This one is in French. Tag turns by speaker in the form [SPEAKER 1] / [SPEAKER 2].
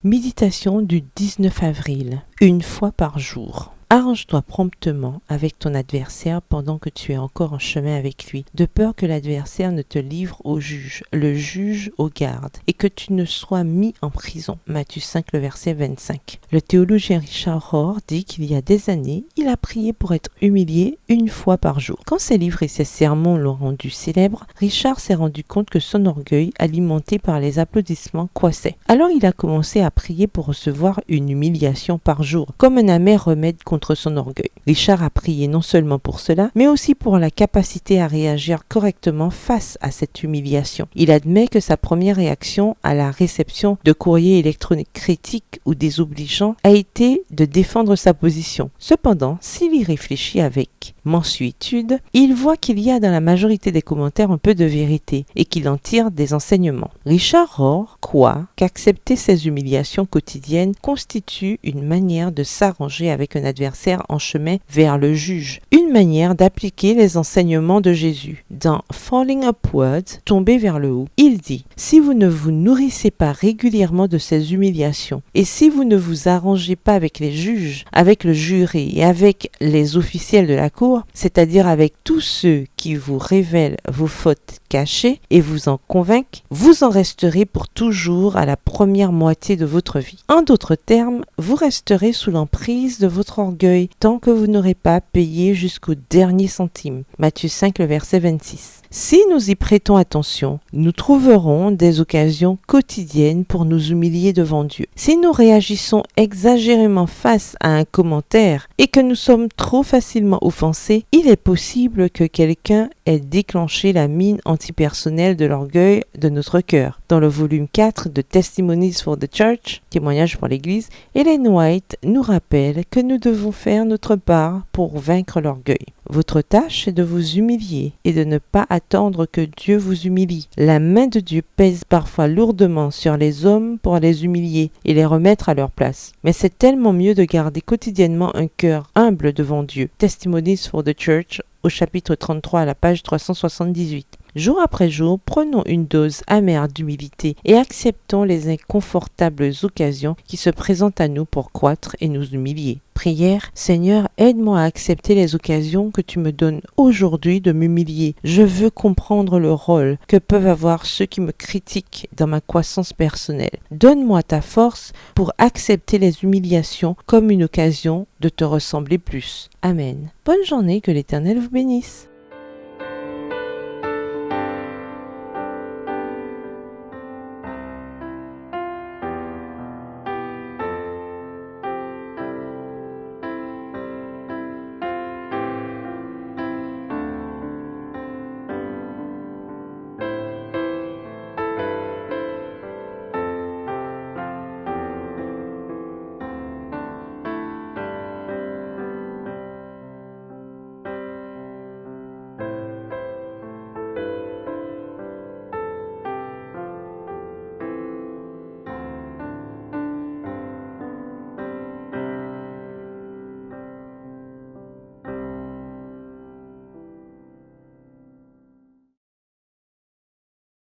[SPEAKER 1] Méditation du 19 avril, une fois par jour. Arrange-toi promptement avec ton adversaire pendant que tu es encore en chemin avec lui, de peur que l'adversaire ne te livre au juge, le juge aux gardes, et que tu ne sois mis en prison. Matthieu 5, le verset 25. Le théologien Richard Rohr dit qu'il y a des années, il a prié pour être humilié une fois par jour. Quand ses livres et ses sermons l'ont rendu célèbre, Richard s'est rendu compte que son orgueil, alimenté par les applaudissements, croissait. Alors il a commencé à prier pour recevoir une humiliation par jour, comme un amer remède contre son orgueil. Richard a prié non seulement pour cela, mais aussi pour la capacité à réagir correctement face à cette humiliation. Il admet que sa première réaction à la réception de courriers électroniques critiques ou désobligeants a été de défendre sa position. Cependant, s'il y réfléchit avec mansuétude, il voit qu'il y a dans la majorité des commentaires un peu de vérité et qu'il en tire des enseignements. Richard Rohr croit qu'accepter ces humiliations quotidiennes constitue une manière de s'arranger avec un adversaire en chemin vers le juge, une manière d'appliquer les enseignements de Jésus. Dans Falling Upwards, tomber vers le haut, il dit: si vous ne vous nourrissez pas régulièrement de ces humiliations, et si vous ne vous arrangez pas avec les juges, avec le jury et avec les officiels de la cour, c'est-à-dire avec tous ceux qui vous révèlent vos fautes cachées et vous en convainquent, vous en resterez pour toujours à la première moitié de votre vie. En d'autres termes, vous resterez sous l'emprise de votre orgueil tant que vous n'aurez pas payé jusqu'au dernier centime. Matthieu 5, le verset 26. Si nous y prêtons attention, nous trouverons des occasions quotidiennes pour nous humilier devant Dieu. Si nous réagissons exagérément face à un commentaire et que nous sommes trop facilement offensés, il est possible que quelqu'un ait déclenché la mine antipersonnelle de l'orgueil de notre cœur. Dans le volume 4 de Testimonies for the Church, témoignages pour l'Église, Ellen White nous rappelle que nous devons faire notre part pour vaincre l'orgueil. Votre tâche est de vous humilier et de ne pas attendre que Dieu vous humilie. La main de Dieu pèse parfois lourdement sur les hommes pour les humilier et les remettre à leur place. Mais c'est tellement mieux de garder quotidiennement un cœur humble devant Dieu. Testimonies for the Church, au chapitre 33 à la page 378. Jour après jour, prenons une dose amère d'humilité et acceptons les inconfortables occasions qui se présentent à nous pour croître et nous humilier. Prière: Seigneur, aide-moi à accepter les occasions que tu me donnes aujourd'hui de m'humilier. Je veux comprendre le rôle que peuvent avoir ceux qui me critiquent dans ma croissance personnelle. Donne-moi ta force pour accepter les humiliations comme une occasion de te ressembler plus. Amen. Bonne journée, que l'Éternel vous bénisse.